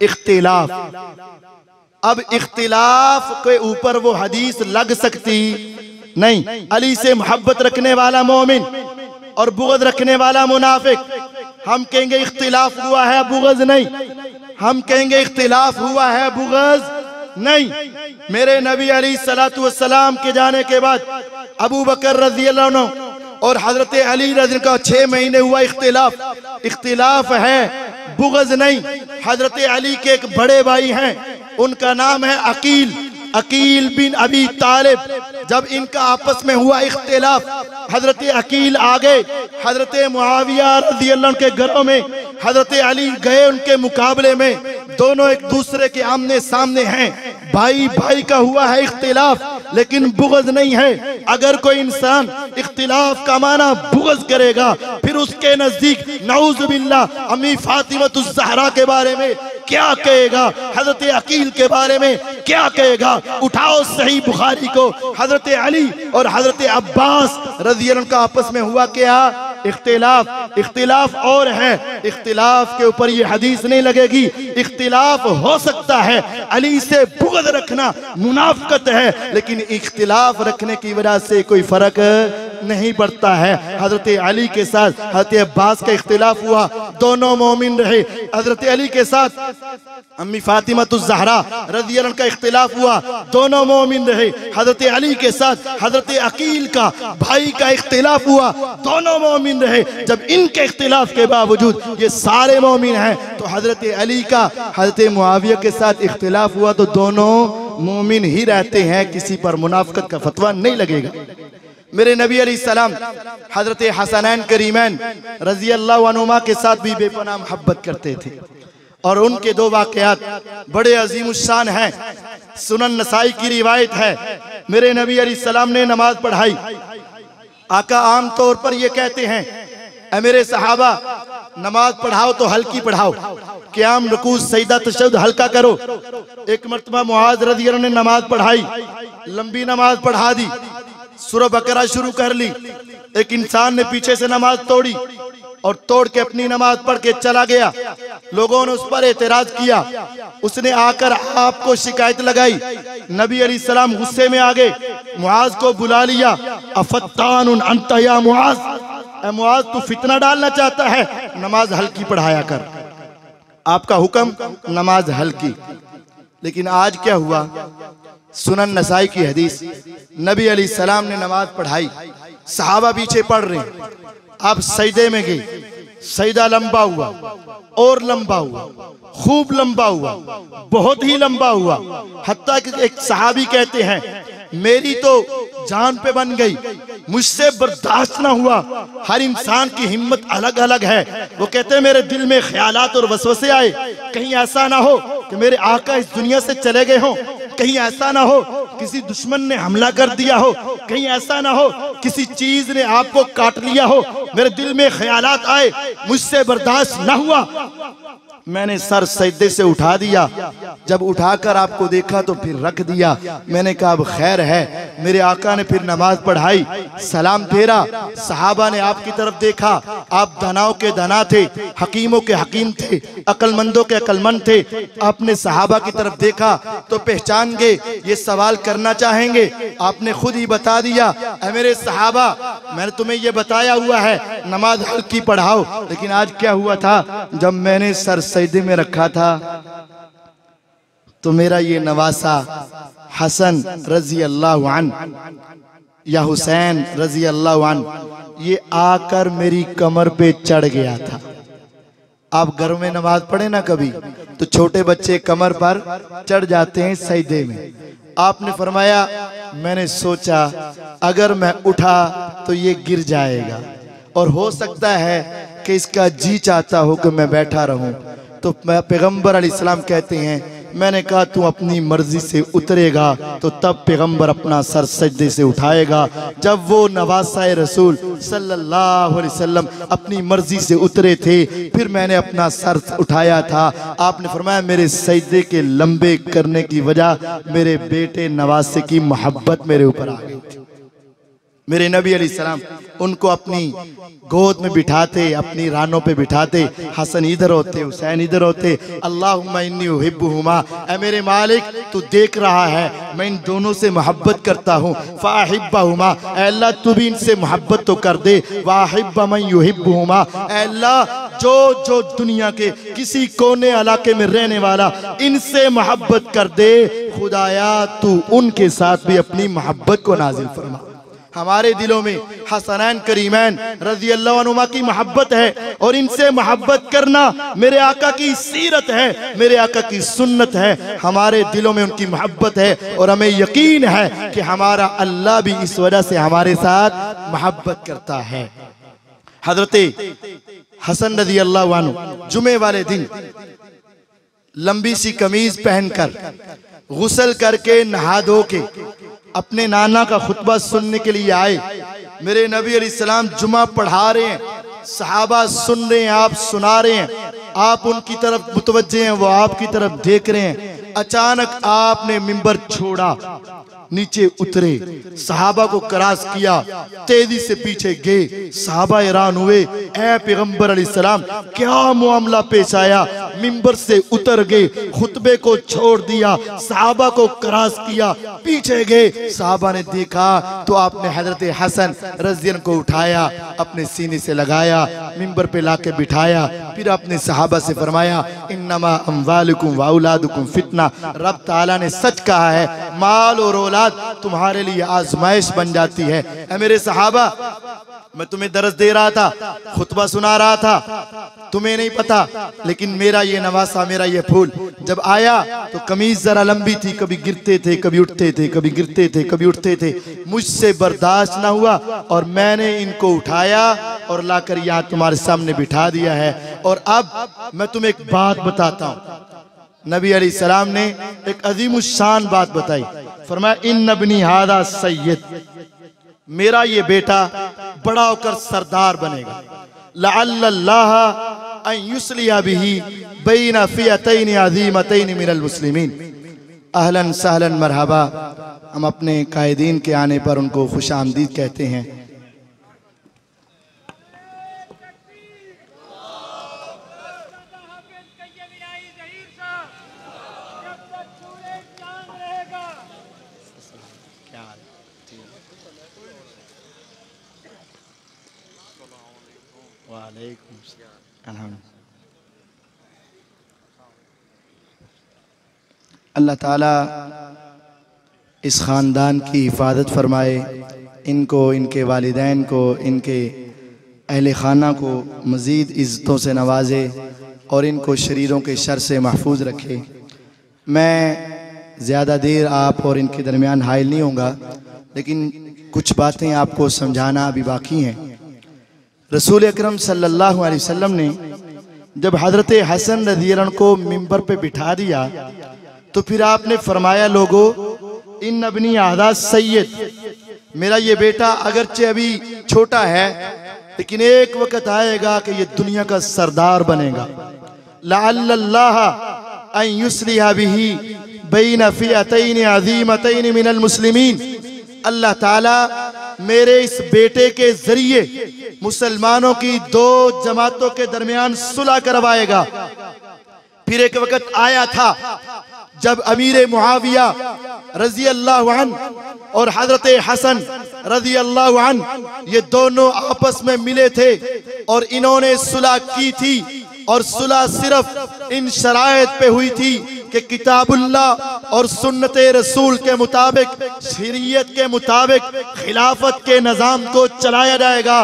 Speaker 1: इख्तिलाफ। अब इख्तिलाफ के ऊपर वो हदीस लग सकती नहीं। अली से मोहब्बत रखने वाला मोमिन और बुग़्ज़ रखने वाला मुनाफिक, हम कहेंगे इख्तिलाफ हुआ है, बुग़्ज़ नहीं। हम कहेंगे इख्तिलाफ हुआ है, बुग़्ज़ नहीं। मेरे नबी अलैहिस्सलातु वस्सलाम के जाने के बाद अबू बकर रज़ी अल्लाह अन्हु और हजरत अली रज़ी का 6 महीने हुआ इख्तिलाफ। इख्तिलाफ है, बुग़्ज़ नहीं। हजरत अली के एक बड़े भाई हैं, उनका नाम है अकील, अकील बिन अबी तालिब। जब इनका आपस में हुआ इख्तिलाफ, हजरत अकील आ गए हजरत मुआविया रज़ी अल्लाह के घरों में, हजरत अली गए उनके मुकाबले में। दोनों एक दूसरे के आमने सामने हैं, भाई भाई का हुआ है इख्तिलाफ, लेकिन बुग़्ज़ नहीं है। अगर कोई इंसान इख्तिलाफ का माना बुग़्ज़ करेगा, फिर उसके नजदीक नऊज़ बिल्लाह अम्मी फातिमतुज़ ज़हरा के बारे में क्या कहेगा, हजरत अकील के बारे में क्या कहेगा? उठाओ सही बुखारी को, हजरत अली और हजरत अब्बास रज़ी अल्लाह का आपस में हुआ क्या? इख्तिलाफ। इख्तिलाफ और है, इख्तिलाफ के ऊपर ये हदीस नहीं लगेगी। इख्तिलाफ हो सकता है, अली से बुग़्ज़ रखना मुनाफ़िक़त है, लेकिन इख्तिलाफ रखने की वजह से कोई फर्क नहीं पड़ता है। हजरत अली के साथ हजरत अब्बास का इख्तिलाफ हुआ, दोनों मोमिन रहे। हजरत अली के साथ अम्मी फातिमतुज़ ज़हरा रज़ी अल्लाह का इख्तिलाफ हुआ, दोनों मोमिन रहे। हजरत अली के साथ हजरत अकील का भाई का इख्तिलाफ हुआ, दोनों मोमिन रहे। जब इनके इख्तिलाफ के बावजूद ये सारे मोमिन हैं, तो हजरत अली का हजरत मुआविया के साथ इख्तिलाफ हुआ तो दोनों मोमिन ही रहते हैं, किसी पर मुनाफ़िक़त का फतवा नहीं लगेगा। मेरे नबी अलैहिस्सलाम हजरत हसनैन करीमैन रज़ी अल्लाह अन्हुमा के साथ भी बेपनाह मोहब्बत करते थे और उनके दो वाकयात बड़े अजीमुशान हैं। सुनन नसाई की रिवायत है, मेरे नबी अलैहिस्सलाम ने नमाज पढ़ाई। आका आम तौर पर ये कहते हैं, ऐ मेरे सहाबा नमाज पढ़ाओ तो हल्की पढ़ाओ, क़ियाम रुकू सजदा तशहुद हल्का करो। एक मर्तबा मुआज रज़ी अल्लाह ने नमाज पढ़ाई, लंबी नमाज पढ़ा दी, सूरह बकरा शुरू कर ली। एक इंसान ने पीछे से नमाज तोड़ी और तोड़ के अपनी नमाज पढ़ के चला गया। लोगों ने उस पर एतराज किया, उसने आकर आपको शिकायत लगाई। नबी अलैहिस्सलाम गुस्से में आ गए, मुआज को बुला लिया। अफत्तानुन अंता या मुआज, ऐ मुआज तू फितना डालना चाहता है, नमाज हल्की पढ़ाया कर। आपका हुक्म नमाज हल्की। लेकिन आज क्या हुआ, सुनन नसाई की हदीस, नबी अलैहिस्सलाम ने नमाज पढ़ाई, सहाबा पीछे पढ़ रहे हैं। आप सजदे में गए, सजदा लंबा हुआ और लंबा हुआ, खूब लंबा हुआ, बहुत ही लंबा हुआ। हत्ता कि एक सहाबी कहते हैं, मेरी तो जान पे बन गई, मुझसे बर्दाश्त ना हुआ। हर इंसान की हिम्मत अलग अलग है। वो कहते हैं मेरे दिल में ख्यालात और वसवसे आए, कहीं ऐसा ना हो कि मेरे आका इस दुनिया से चले गए हों, कहीं ऐसा ना हो किसी दुश्मन ने हमला कर दिया हो, कहीं ऐसा ना हो किसी चीज ने आपको काट लिया हो। मेरे दिल में ख्यालात आए, मुझसे बर्दाश्त ना हुआ, मैंने सर सजदे से उठा दिया। जब उठाकर आपको देखा तो फिर रख दिया। मैंने कहा अब खैर है। मेरे आका ने फिर नमाज पढ़ाई, सलाम फेरा। सहाबा ने आपकी तरफ देखा, आप दानाओं के दाना थे, हकीमों के हकीम थे, अक्लमंदों के अक्लमंद थे। आपने सहाबा की तरफ देखा तो पहचान गए, ये सवाल करना चाहेंगे। आपने खुद ही बता दिया, ऐ मेरे सहाबा मैंने तुम्हें ये बताया हुआ है नमाज हल्की पढ़ाओ। लेकिन आज क्या हुआ था, जब मैंने सर सजदे में रखा था तो मेरा ये नवासा हसन रजी अल्लाह अन्हु या हुसैन रजी अल्लाह अन्हु ये आकर मेरी कमर पे चढ़ गया था। आप घर में नमाज पढ़े ना कभी, तो छोटे बच्चे कमर पर चढ़ जाते हैं सजदे में। आपने फरमाया मैंने सोचा अगर मैं उठा तो ये गिर जाएगा और हो सकता है कि इसका जी चाहता हो कि मैं बैठा रहूं। तो पैगंबर अलैहिस्सलाम कहते हैं मैंने कहा तू अपनी मर्जी से उतरेगा, तो तब पैगंबर अपना सर सजदे से उठाएगा। जब वो नवासाए रसूल सल्लल्लाहु अलैहि वसल्लम अपनी मर्जी से उतरे थे, फिर मैंने अपना सर उठाया था। आपने फरमाया मेरे सजदे के लंबे करने की वजह मेरे बेटे नवासे की मोहब्बत मेरे ऊपर आ गई थी। मेरे नबी अलैहिस्सलाम उनको अपनी गोद में बिठाते, अपनी रानों पे बिठाते। हसन इधर होते, हुसैन इधर होते। अल्लाहुम्मा इन्नी उहिब्बुहुमा, ऐ मेरे मालिक तू देख रहा है मैं इन दोनों से मोहब्बत करता हूँ। फाहिब्बहुमा, ऐ अल्लाह तू भी इनसे मोहब्बत तो कर दे। वाहिब्ब मन युहिब्बुहुमा, ऐ अल्लाह जो जो दुनिया के किसी कोने इलाके में रहने वाला इनसे मोहब्बत कर दे। खुदाया तू उनके साथ भी अपनी मोहब्बत को नाजिल फरमा। हमारे दिलों में हसनैन करीमैन रज़ी अल्लाह अन्हुमा की मोहब्बत है और इनसे मोहब्बत करना मेरे आका की सीरत है, मेरे आका की सुन्नत है। हमारे दिलों में उनकी मोहब्बत है और हमें यकीन है कि हमारा अल्लाह भी इस वजह से हमारे साथ मोहब्बत करता है। हजरते हसन रज़ी अल्लाह अन्हु जुमे वाले दिन लंबी सी कमीज पहनकर गुस्ल करके नहा धो के अपने नाना का खुतबा सुनने के लिए आए। मेरे नबी अलैहिस्सलाम जुमा पढ़ा रहे हैं, सहाबा सुन रहे हैं, आप सुना रहे हैं, आप उनकी तरफ मुतवज्जे हैं, वो आपकी तरफ देख रहे हैं। अचानक आपने मिंबर छोड़ा, नीचे उतरे, सहाबा को क्रॉस किया, तेजी से पीछे गए। सहाबा हैरान हुए, ऐ पैगंबर अलैहिस्सलाम क्या मामला पेश आया। मिंबर से उतर गए, खुतबे को छोड़ दिया, सहाबा को क्रॉस किया, पीछे गए। सहाबा ने देखा तो आपने हजरत हसन रज़ी अल्लाह को उठाया, अपने सीने से लगाया, मिंबर पे लाके बिठाया। फिर आपने सहाबा से फरमाया इन्नमा अम्वालुकुम व औलादुकुम फितना। रब ताला ने सच कहा है, माल और औलाद तुम्हारे लिए आजमाइश बन जाती है। ऐ मेरे सहाबा मैं तुम्हें दरस दे रहा था, खुतबा सुना रहा था, तुम्हें नहीं पता, लेकिन मेरा ये नवासा, मेरा ये फूल जब आया तो कमीज जरा लंबी थी, कभी गिरते थे, कभी उठते थे, कभी गिरते थे, कभी उठते थे। मुझसे बर्दाश्त ना हुआ और मैंने इनको उठाया और लाकर यहाँ तुम्हारे सामने बिठा दिया है। और अब मैं तुम्हें एक बात बताता हूँ। नबी अलैहिस्सलाम ने एक अजीमुश्शान बात बताई। फरमाया इन नबनी हादा सैयद, मेरा ये बेटा बड़ा होकर सरदार बनेगा। लअल्लल्लाह अन युस्लिया बिही बैना फियतैन अज़ीमतैन मिनल मुस्लिमीन। अहलन सहलन मरहबा। हम अपने कायदीन के आने पर उनको खुशामदीद कहते हैं। अल्लाह ताला इस ख़ानदान की हिफाजत फरमाए, इनको, इनके वालिदैन को, इनके अहले खाना को मज़ीद इज़्ज़तों से नवाजे और इनको शरीरों के शर से महफूज रखे। मैं ज़्यादा देर आप और इनके दरमियान हाइल नहीं होगा, लेकिन कुछ बातें आपको समझाना अभी बाकी हैं। रसूल अकरम सल्लल्लाहु अलैहि वसल्लम ने जब हज़रत हसन रज़ियल्लाहु अन्हु को मिंबर पे बिठा दिया तो फिर आपने फरमाया, लोगों इन अबनी आदा सैयद, मेरा ये बेटा अगरचे अभी छोटा है लेकिन एक वक्त आएगा कि ये दुनिया का सरदार बनेगा। लअल्लल्लाह अन युस्लिहा बिही बैना फियतैन अज़ीमतैन मिनल मुस्लिमीन। अल्लाह ताला मेरे इस बेटे के जरिए मुसलमानों की दो जमातों के दरमियान सुलह करवाएगा। फिर एक वक्त आया था जब अमीर मुआविया रजी अल्लाह अन्हु और हजरत हसन रजी अल्लाह अन्हु ये दोनों आपस में मिले थे और इन्होंने सुलह की थी। और सुलह सिर्फ इन शराइत पे हुई थी कि किताबुल्लाह और सुन्नत रसूल के मुताबिक, शरीयत के मुताबिक खिलाफत के निज़ाम को चलाया जाएगा,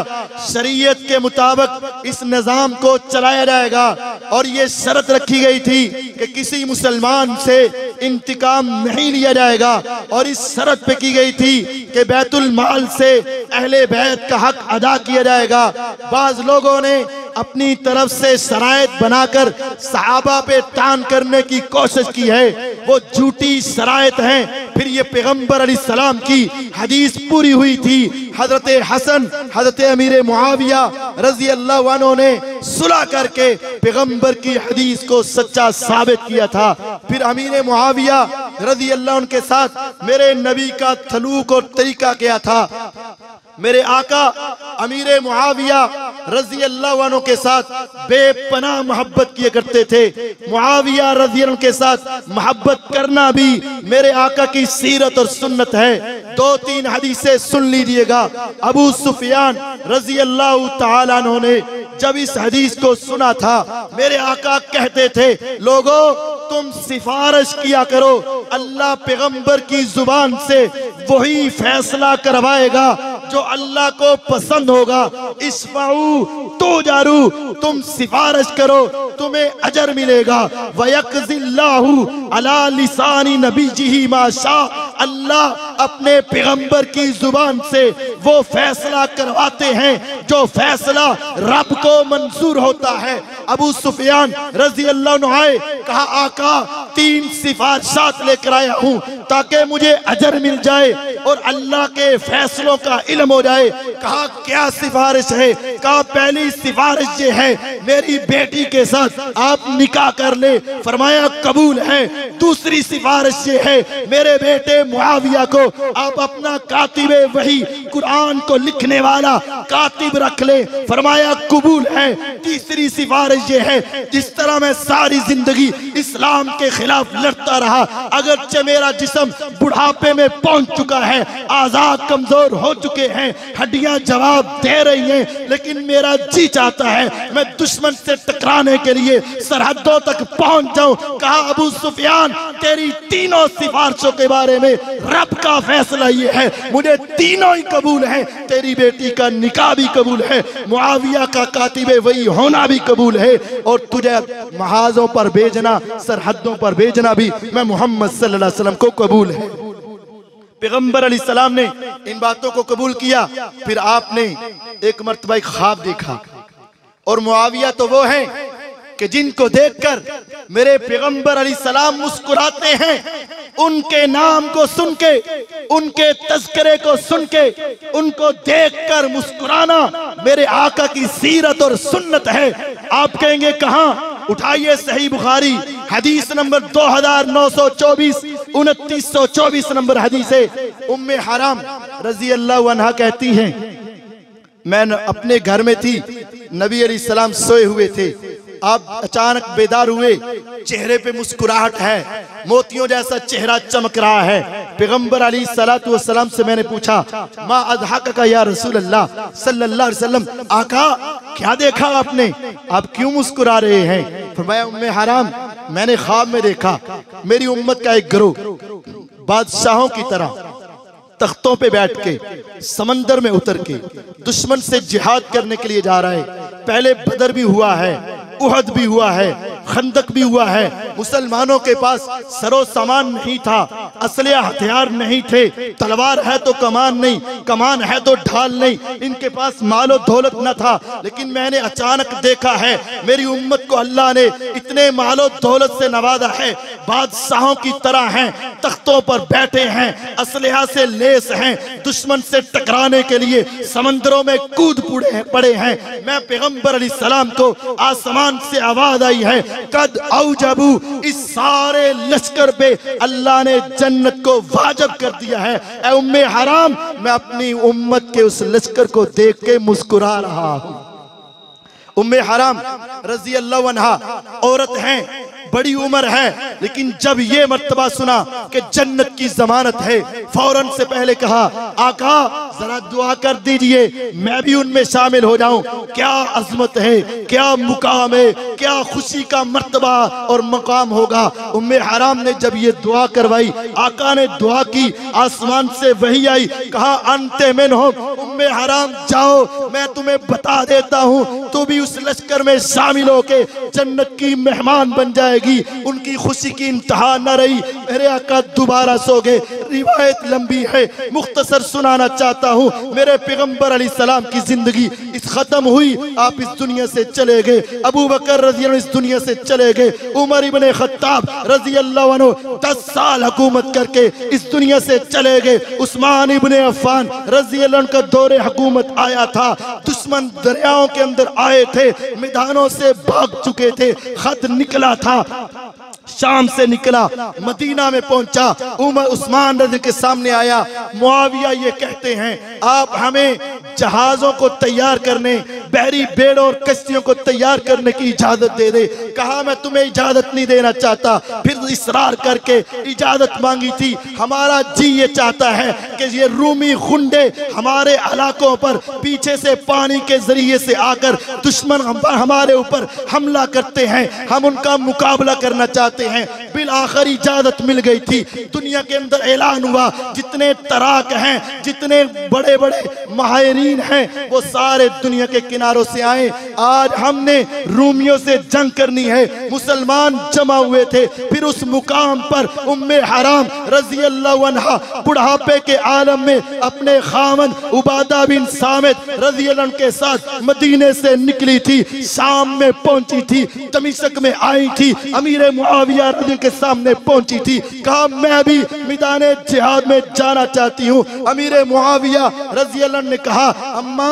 Speaker 1: शरीयत के मुताबिक इस निज़ाम को चलाया जाएगा। और ये शर्त रखी गई थी कि किसी मुसलमान से इंतकाम नहीं लिया जाएगा। और इस शर्त पे की गई थी कि बैतुल माल से अहले बैत का हक अदा किया जाएगा। बाज लोगों ने अपनी तरफ से शराइत बनाकर सहाबा पे तान करने की कोशिश की है, वो झूठी शराइत हैं। फिर ये पैगंबर अलैहिस्सलाम की हदीस पूरी हुई थी। हजरत हसन, हजरत अमीर मुआविया रजी अल्लाह अन्हु ने सुलह करके पैगंबर की हदीस को सच्चा साबित किया था। फिर अमीर मुआविया रजी अल्लाह अन्हु के साथ मेरे नबी का सलूक और तरीका क्या था। मेरे आका अमीर मुआविया रजी अल्लाह अन्हु के साथ बेपनाह मोहब्बत किए करते थे। मुआविया रजी अल्लाह के साथ मोहब्बत करना भी मेरे आका की सीरत और सुन्नत है। दो तीन हदीसें सुन लीजिएगा। अबू सुफियान रजी अल्लाह तआला अन्हु ने जब इस हदीस को सुना था, मेरे आका कहते थे, लोगों तुम सिफारिश किया करो, अल्लाह पैगंबर की जुबान से वही फैसला करवाएगा जो अल्लाह को पसंद होगा। इस्फाऊ तो जारू, तुम सिफारिश करो, तुम्हें अजर मिलेगा। वयक़ज़िल्लाहु अला लिसानी नबीजिही मा शा, अल्लाह अपने पैगंबर की जुबान से वो फैसला करवाते हैं जो फैसला रब को मंजूर होता है। अबू सुफियान रजी अल्लाह अन्हु आए, कहा आका 3 सिफारिशात लेकर आया हूँ ताकि मुझे अजर मिल जाए और अल्लाह के फैसलों का इल्म हो जाए। कहा क्या सिफारिश है। कहा पहली सिफारिश ये है, मेरी बेटी के साथ आप निकाह कर ले। फरमाया कबूल है। दूसरी सिफारिश ये है, मेरे बेटे मुआविया को आप अपना कातिब वही, कुरान को लिखने वाला कातिब रख ले। फरमाया कबूल है। तीसरी सिफारिश ये है, जिस तरह मैं सारी जिंदगी इस्लाम के खिलाफ लड़ता रहा, अगरचे मेरा जिस्म बुढ़ापे में पहुंच चुका है, आजाद कमजोर हो चुके हैं, हड्डियां जवाब दे रही हैं, लेकिन मेरा जी चाहता है मैं दुश्मन से टकराने के लिए सरहदों तक पहुंच जाऊं। कहा अबू सुफियान तेरी तीनों सिफारिशों के बारे में रब का फैसला ये है, मुझे तीनों ही कबूल है, तेरी बेटी का निकाह भी कबूल है, मुआविया का कातिबे वही होना भी कबूल है, और तुझे महाजों पर भेजना, सरहदों पर भेजना भी मैं मोहम्मद सल्लल्लाहु अलैहि वसल्लम को कबूल है। पैगंबर अलैहिस्सलाम ने इन बातों को कबूल किया। फिर आपने एक मर्तबा एक ख्वाब देखा, और मुआविया तो वो हैं कि जिनको देखकर मेरे पैगंबर अलैहिस्सलाम मुस्कुराते हैं। उनके नाम को सुन के, उनके तज़किरे को सुन के, उनको देखकर मुस्कुराना मेरे आका की सीरत और सुन्नत है। आप कहेंगे कहां? उठाइए सही बुखारी हदीस नंबर 2924, 2924 नंबर हदीस है। उम्मे हराम रजी अल्लाह अन्हा कहती हैं, मैं अपने घर में थी, नबी अलैहिस्सलाम सोए हुए थे, आप अचानक बेदार हुए, चेहरे पे मुस्कुराहट है, मोतियों जैसा चेहरा चमक रहा है। पैगंबर अलैहिस्सलातु वस्सलाम से मैंने पूछा, मा अज़हका या रसूल अल्लाह सल्लल्लाहु अलैहि वसल्लम, आका क्या देखा आपने, आप क्यों मुस्कुरा रहे हैं? फरमाया, उम्मे हराम मैंने ख्वाब में देखा मेरी उम्मत का एक गिरोह बादशाहों की तरह तख्तों पे बैठ के समंदर में उतर के दुश्मन से जिहाद करने के लिए जा रहा है। पहले बदर भी हुआ है, उहद भी हुआ है, खंदक भी हुआ है। मुसलमानों के पास सरो सामान नहीं था, असले हथियार नहीं थे, तलवार है तो कमान नहीं, कमान है तो ढाल नहीं, इनके पास मालो दौलत न था। लेकिन मैंने अचानक देखा है मेरी उम्मत को अल्लाह ने इतने मालो दौलत से नवाजा है, बादशाहों की तरह हैं, तख्तों पर बैठे हैं, असलहा से लेस हैं, दुश्मन से टकराने के लिए समंदरों में कूद पड़े हैं। मैं पैगंबर अलैहिस्सलाम को आसमान से आवाज आई है, कद औजबू, इस सारे लश्कर पे अल्लाह ने जन्नत को वाजिब कर दिया है। ऐ उम्मे हराम, मैं अपनी उम्मत के उस लश्कर को देख के मुस्कुरा रहा हूं। उम्मे हराम रजी अल्लाह अन्हा औरत हैं, बड़ी उम्र है, लेकिन जब ये मर्तबा सुना कि जन्नत की जमानत है, फौरन से पहले कहा, आका जरा दुआ कर दीजिए मैं भी उनमें शामिल हो जाऊं। क्या अजमत है, क्या मुकाम है, क्या खुशी का मर्तबा और मकाम होगा। उम्मे हराम ने जब ये दुआ करवाई, आका ने दुआ की, आसमान से वही आई, कहा अंते मिन हो, उम्मे हराम जाओ, मैं तुम्हें बता देता हूं, तू भी उस लश्कर में शामिल होके जन्नत की मेहमान बन जाएगी। उनकी खुशी की इंतहा न रही, मेरे आका दोबारा सो गए। रिवायत लंबी है, मुख्तसर सुनाना चाहता हूँ। मेरे पैगंबर अलैहिस्सलाम की जिंदगी इस खत्म हुई, आप इस दुनिया से चले गए। अबू बकर रज़ी अल्लाह इस दुनिया से चले गए। उमर इब्ने खत्ताब रज़ी अल्लाह अन्हु 10 साल हुकूमत करके इस दुनिया से चले गए। उस्मान इब्ने अफ़्फ़ान रज़ी अल्लाह अन्हु का दौरे हुकूमत आया था, दुश्मन दरियाओं के अंदर आए थे, मैदानों से भाग चुके थे, खत निकला था, शाम से निकला, मदीना में पहुंचा, उमर उस्मान रज़ी के सामने आया। मुआविया ये कहते हैं, आप हमें जहाजों को तैयार करने, बहरी बेड़ों और कश्तियों को तैयार करने की इजाजत दे दे। कहा मैं तुम्हें इजाजत नहीं देना चाहता। फिर इसरार करके इजाजत मांगी थी। हमारा जी ये चाहता है कि ये रूमी गुंडे हमारे इलाकों पर पीछे से पानी के जरिए से आकर दुश्मन हमारे ऊपर हमला करते हैं, हम उनका मुकाबला करना चाहते हैं। बिल आखिर इजाजत मिल गई थी। दुनिया के अंदर ऐलान हुआ, जितने तराक हैं, जितने बड़े बड़े माहिरीन हैं, वो सारे दुनिया के किनारों से आए। आज हमने रूमियों से जंग करनी है। मुसलमान जमा हुए थे। फिर उस मुकाम पर उम्मे हराम रज़ी अल्लाह अन्हा बुढ़ापे के आलम में अपने खामन उबादा बिन सामित रज़ी अल्लाह अन्हु के साथ मदीने से निकली थी, शाम में पहुंची थी, दमिश्क में आई थी, अमीर मुआविया रज़ी के सामने पहुंची थी। कहा मैं भी मैदाने जिहाद में जाना चाहती हूँ। अमीर मुआविया रज़ी अल्लाह ने कहा, अम्मा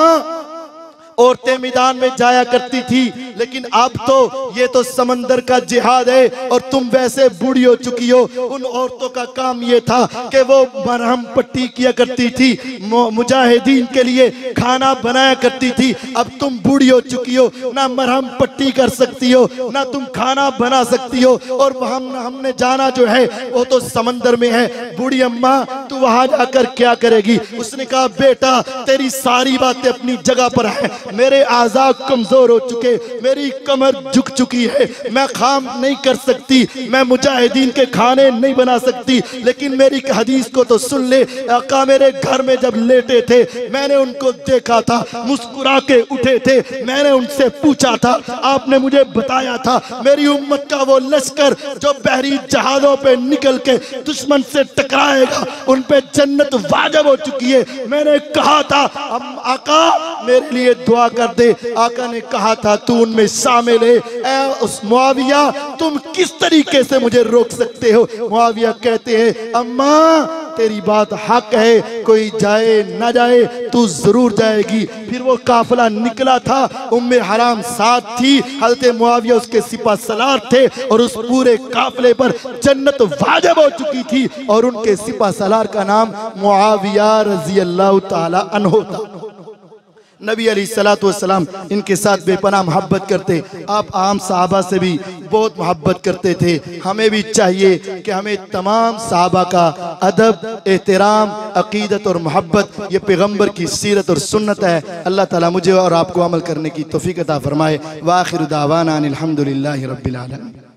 Speaker 1: औरतें मैदान में जाया करती थी, लेकिन अब तो ये तो समंदर का जिहाद है और तुम वैसे बूढ़ी हो चुकी हो। उन औरतों का काम ये था कि वो मरहम पट्टी किया करती थी, मुजाहिदीन के लिए खाना बनाया करती थी। अब तुम बूढ़ी हो चुकी हो, ना मरहम पट्टी कर सकती हो, ना तुम खाना बना सकती हो, और हमने जाना जो है वो तो समंदर में है। बूढ़ी अम्मा तू वहां जाकर क्या करेगी? उसने कहा बेटा तेरी सारी बातें अपनी जगह पर है, मेरे आज़ा कमजोर हो चुके, मेरी कमर झुक चुकी है, मैं काम नहीं कर सकती, मैं मुजाहिदीन के खाने नहीं बना सकती, लेकिन मेरी हदीस को तो सुन ले। आका मेरे घर में जब लेटे थे मैंने उनको देखा था, मुस्कुरा के उठे थे, मैंने उनसे पूछा था, आपने मुझे बताया था मेरी उम्मत का वो लश्कर जो बहरी जहाजों पे निकल के दुश्मन से टकराएगा उन पे जन्नत वाजिब हो चुकी है। मैंने कहा था आका मेरे लिए दुआ कर दे। आका ने कहा था तू उनमें शामिल है। ऐ उस मुआविया तुम किस तरीके से मुझे रोक सकते हो? मुआविया कहते हैं अम्मा तेरी बात हक है, कोई जाए ना जाए तू जरूर जाएगी। फिर वो काफिला निकला था, उम्मे हराम साथ थी, हज़रत मुआविया उसके सिपा सलार थे और उस पूरे काफिले पर जन्नत वाजिब हो चुकी थी और उनके सिपा सलार का नाम मुआविया रज़ी अल्लाह ताला अन्हु था। नबी अलैहिस्सलातु वस्सलाम इनके साथ बेपनाह मोहब्बत करते। आप आम सहाबा से भी बहुत मोहब्बत करते थे। हमें भी चाहिए कि हमें तमाम सहाबा का अदब, एहतराम, अकीदत और मोहब्बत ये पैगम्बर की सीरत और सुन्नत है। अल्लाह ताला मुझे और आपको अमल करने की तौफीक अता फरमाए। व आखिर दावाना अनिल हम्दुलिल्लाहि रब्बिल आलमीन।